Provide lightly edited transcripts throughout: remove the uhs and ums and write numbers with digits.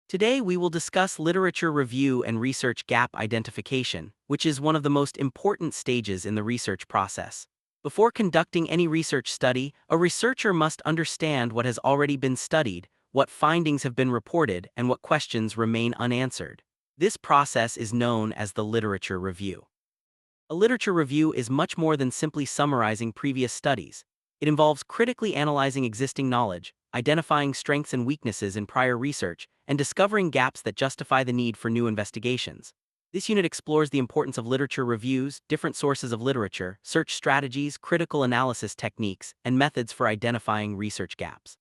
Today we will discuss literature review and research gap identification, which is one of the most important stages in the research process. Before conducting any research study, a researcher must understand what has already been studied, what findings have been reported, and what questions remain unanswered. This process is known as the literature review. A literature review is much more than simply summarizing previous studies. It involves critically analyzing existing knowledge, identifying strengths and weaknesses in prior research, and discovering gaps that justify the need for new investigations. This unit explores the importance of literature reviews, different sources of literature, search strategies, critical analysis techniques, and methods for identifying research gaps.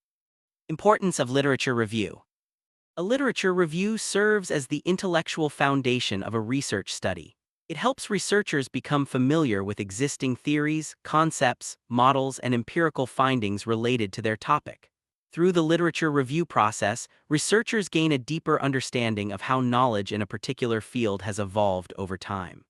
Importance of literature review. A literature review serves as the intellectual foundation of a research study. It helps researchers become familiar with existing theories, concepts, models, and empirical findings related to their topic. Through the literature review process, researchers gain a deeper understanding of how knowledge in a particular field has evolved over time.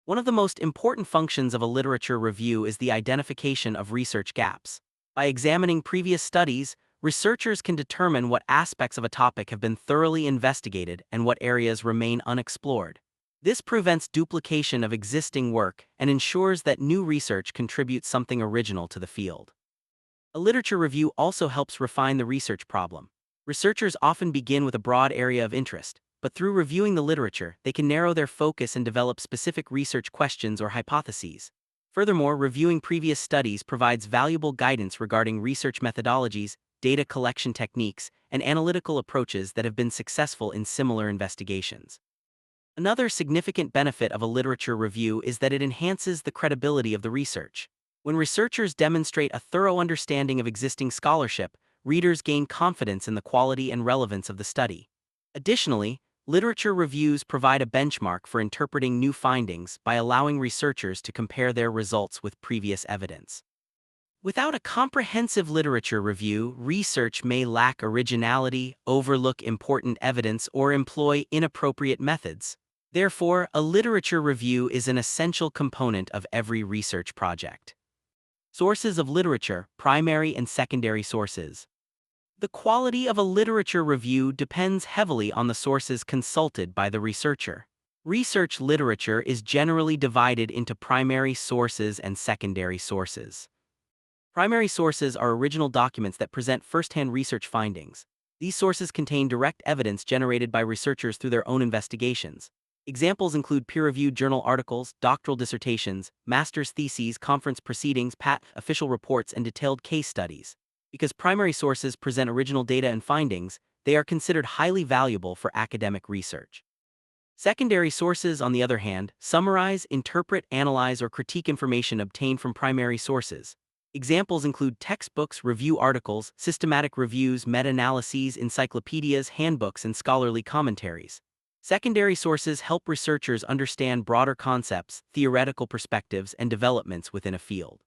One of the most important functions of a literature review is the identification of research gaps. By examining previous studies, researchers can determine what aspects of a topic have been thoroughly investigated and what areas remain unexplored. This prevents duplication of existing work and ensures that new research contributes something original to the field. A literature review also helps refine the research problem. Researchers often begin with a broad area of interest, but through reviewing the literature, they can narrow their focus and develop specific research questions or hypotheses. Furthermore, reviewing previous studies provides valuable guidance regarding research methodologies, data collection techniques, and analytical approaches that have been successful in similar investigations. Another significant benefit of a literature review is that it enhances the credibility of the research. When researchers demonstrate a thorough understanding of existing scholarship, readers gain confidence in the quality and relevance of the study. Additionally, literature reviews provide a benchmark for interpreting new findings by allowing researchers to compare their results with previous evidence. Without a comprehensive literature review, research may lack originality, overlook important evidence, or employ inappropriate methods. Therefore, a literature review is an essential component of every research project. Sources of literature, primary and secondary sources. The quality of a literature review depends heavily on the sources consulted by the researcher. Research literature is generally divided into primary sources and secondary sources. Primary sources are original documents that present first-hand research findings. These sources contain direct evidence generated by researchers through their own investigations. Examples include peer-reviewed journal articles, doctoral dissertations, master's theses, conference proceedings, patent, official reports, and detailed case studies. Because primary sources present original data and findings, they are considered highly valuable for academic research. Secondary sources, on the other hand, summarize, interpret, analyze, or critique information obtained from primary sources. Examples include textbooks, review articles, systematic reviews, meta-analyses, encyclopedias, handbooks, and scholarly commentaries. Secondary sources help researchers understand broader concepts, theoretical perspectives, and developments within a field.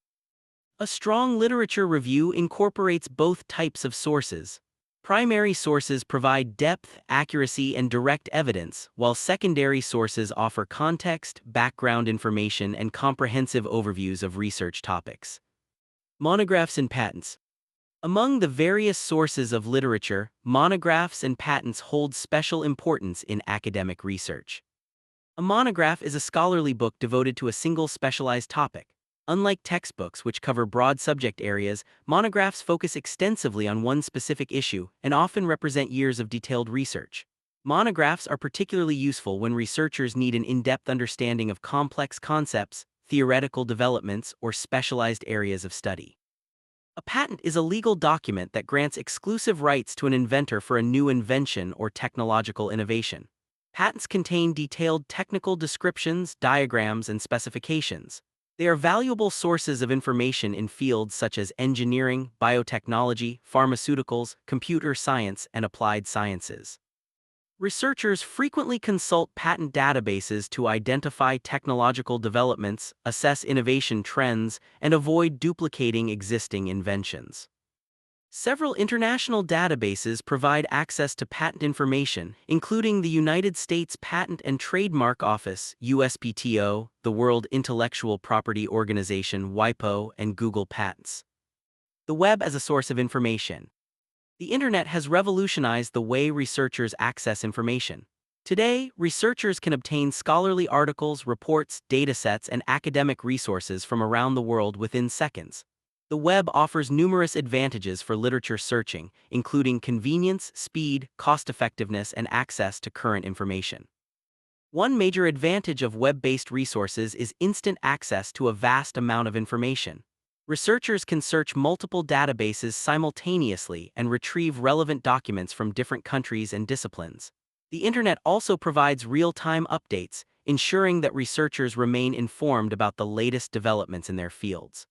A strong literature review incorporates both types of sources. Primary sources provide depth, accuracy, and direct evidence, while secondary sources offer context, background information, and comprehensive overviews of research topics. Monographs and patents. Among the various sources of literature, monographs and patents hold special importance in academic research. A monograph is a scholarly book devoted to a single specialized topic. Unlike textbooks, which cover broad subject areas, monographs focus extensively on one specific issue and often represent years of detailed research. Monographs are particularly useful when researchers need an in-depth understanding of complex concepts, theoretical developments, or specialized areas of study. A patent is a legal document that grants exclusive rights to an inventor for a new invention or technological innovation. Patents contain detailed technical descriptions, diagrams, and specifications. They are valuable sources of information in fields such as engineering, biotechnology, pharmaceuticals, computer science, and applied sciences. Researchers frequently consult patent databases to identify technological developments, assess innovation trends, and avoid duplicating existing inventions. Several international databases provide access to patent information, including the United States Patent and Trademark Office (USPTO), the World Intellectual Property Organization (WIPO), and Google Patents. The web as a source of information. The internet has revolutionized the way researchers access information. Today, researchers can obtain scholarly articles, reports, datasets, and academic resources from around the world within seconds. The web offers numerous advantages for literature searching, including convenience, speed, cost-effectiveness, and access to current information. One major advantage of web-based resources is instant access to a vast amount of information. Researchers can search multiple databases simultaneously and retrieve relevant documents from different countries and disciplines. The internet also provides real-time updates, ensuring that researchers remain informed about the latest developments in their fields.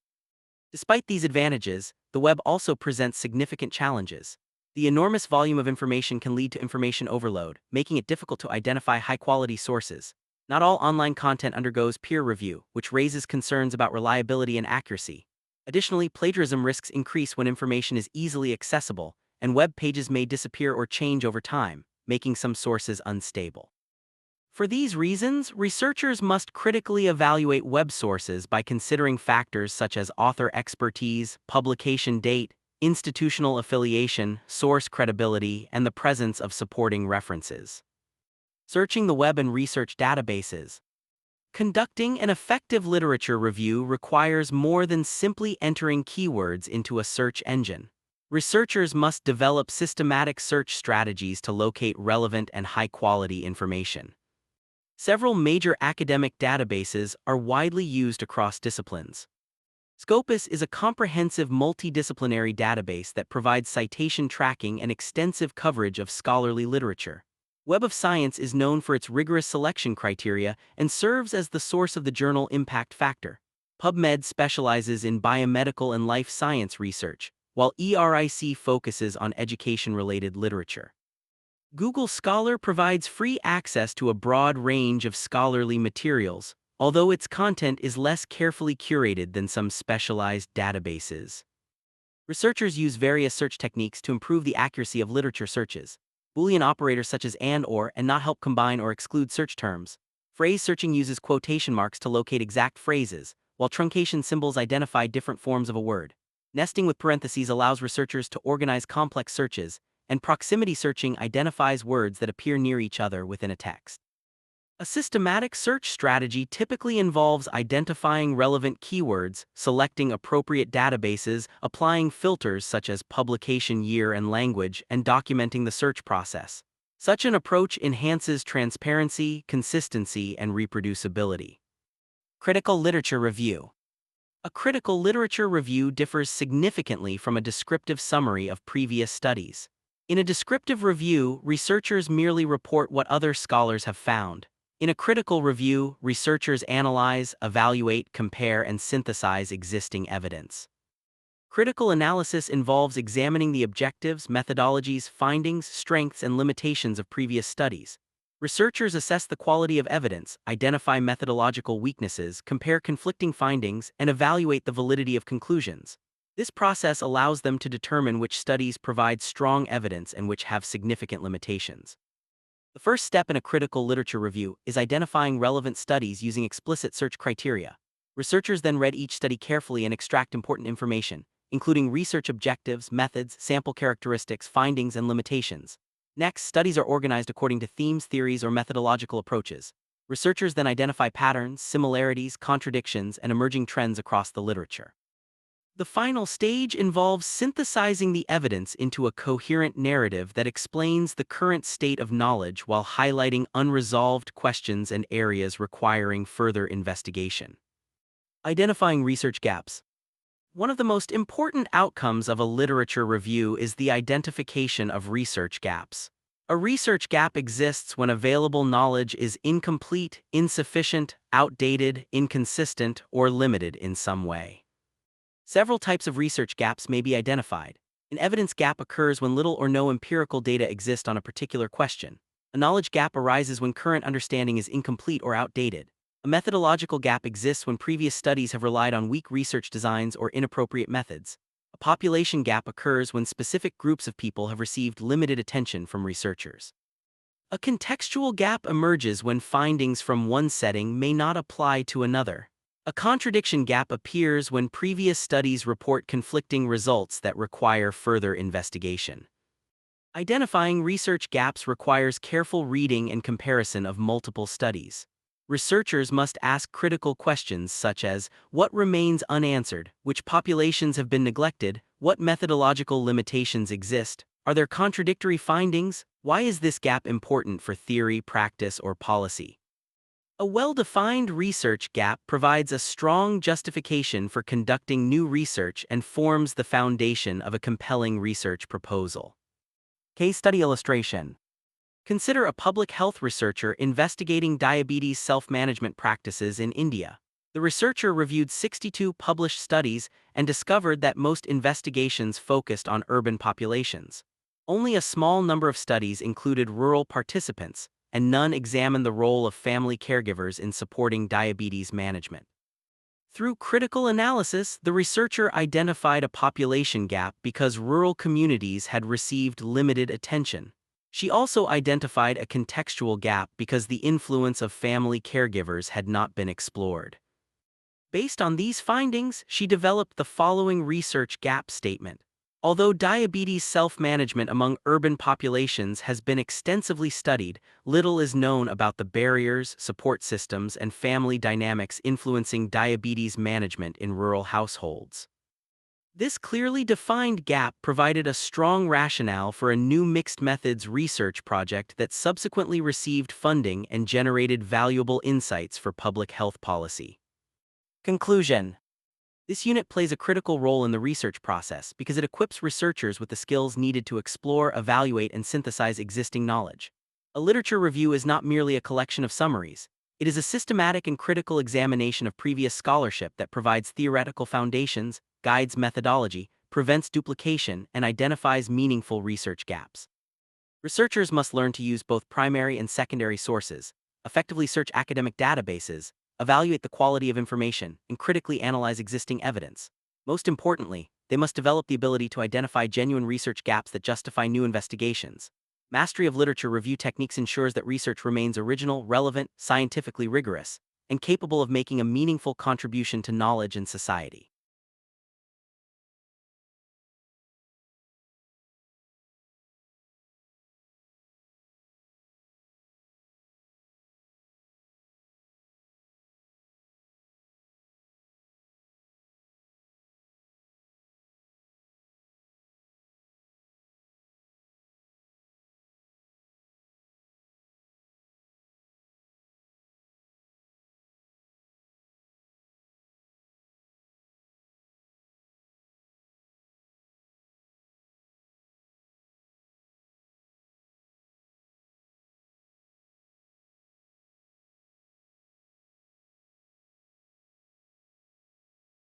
Despite these advantages, the web also presents significant challenges. The enormous volume of information can lead to information overload, making it difficult to identify high-quality sources. Not all online content undergoes peer review, which raises concerns about reliability and accuracy. Additionally, plagiarism risks increase when information is easily accessible, and web pages may disappear or change over time, making some sources unstable. For these reasons, researchers must critically evaluate web sources by considering factors such as author expertise, publication date, institutional affiliation, source credibility, and the presence of supporting references. Searching the web and research databases. Conducting an effective literature review requires more than simply entering keywords into a search engine. Researchers must develop systematic search strategies to locate relevant and high-quality information. Several major academic databases are widely used across disciplines. Scopus is a comprehensive multidisciplinary database that provides citation tracking and extensive coverage of scholarly literature. Web of Science is known for its rigorous selection criteria and serves as the source of the journal Impact Factor. PubMed specializes in biomedical and life science research, while ERIC focuses on education-related literature. Google Scholar provides free access to a broad range of scholarly materials, although its content is less carefully curated than some specialized databases. Researchers use various search techniques to improve the accuracy of literature searches. Boolean operators such as and/or and not help combine or exclude search terms. Phrase searching uses quotation marks to locate exact phrases, while truncation symbols identify different forms of a word. Nesting with parentheses allows researchers to organize complex searches, and proximity searching identifies words that appear near each other within a text. A systematic search strategy typically involves identifying relevant keywords, selecting appropriate databases, applying filters such as publication year and language, and documenting the search process. Such an approach enhances transparency, consistency, and reproducibility. Critical literature review. A critical literature review differs significantly from a descriptive summary of previous studies. In a descriptive review, researchers merely report what other scholars have found. In a critical review, researchers analyze, evaluate, compare, and synthesize existing evidence. Critical analysis involves examining the objectives, methodologies, findings, strengths, and limitations of previous studies. Researchers assess the quality of evidence, identify methodological weaknesses, compare conflicting findings, and evaluate the validity of conclusions. This process allows them to determine which studies provide strong evidence and which have significant limitations. The first step in a critical literature review is identifying relevant studies using explicit search criteria. Researchers then read each study carefully and extract important information, including research objectives, methods, sample characteristics, findings, and limitations. Next, studies are organized according to themes, theories, or methodological approaches. Researchers then identify patterns, similarities, contradictions, and emerging trends across the literature. The final stage involves synthesizing the evidence into a coherent narrative that explains the current state of knowledge while highlighting unresolved questions and areas requiring further investigation. Identifying research gaps. One of the most important outcomes of a literature review is the identification of research gaps. A research gap exists when available knowledge is incomplete, insufficient, outdated, inconsistent, or limited in some way. Several types of research gaps may be identified. An evidence gap occurs when little or no empirical data exist on a particular question. A knowledge gap arises when current understanding is incomplete or outdated. A methodological gap exists when previous studies have relied on weak research designs or inappropriate methods. A population gap occurs when specific groups of people have received limited attention from researchers. A contextual gap emerges when findings from one setting may not apply to another. A contradiction gap appears when previous studies report conflicting results that require further investigation. Identifying research gaps requires careful reading and comparison of multiple studies. Researchers must ask critical questions such as, what remains unanswered, which populations have been neglected, what methodological limitations exist, are there contradictory findings, why is this gap important for theory, practice, or policy? A well-defined research gap provides a strong justification for conducting new research and forms the foundation of a compelling research proposal. Case study illustration. Consider a public health researcher investigating diabetes self-management practices in India. The researcher reviewed 62 published studies and discovered that most investigations focused on urban populations. Only a small number of studies included rural participants, and none examined the role of family caregivers in supporting diabetes management. Through critical analysis, the researcher identified a population gap because rural communities had received limited attention. She also identified a contextual gap because the influence of family caregivers had not been explored. Based on these findings, she developed the following research gap statement. Although diabetes self-management among urban populations has been extensively studied, little is known about the barriers, support systems, and family dynamics influencing diabetes management in rural households. This clearly defined gap provided a strong rationale for a new mixed methods research project that subsequently received funding and generated valuable insights for public health policy. Conclusion. This unit plays a critical role in the research process because it equips researchers with the skills needed to explore, evaluate, and synthesize existing knowledge. A literature review is not merely a collection of summaries. It is a systematic and critical examination of previous scholarship that provides theoretical foundations, guides methodology, prevents duplication, and identifies meaningful research gaps. Researchers must learn to use both primary and secondary sources, effectively search academic databases, evaluate the quality of information, and critically analyze existing evidence. Most importantly, they must develop the ability to identify genuine research gaps that justify new investigations. Mastery of literature review techniques ensures that research remains original, relevant, scientifically rigorous, and capable of making a meaningful contribution to knowledge and society.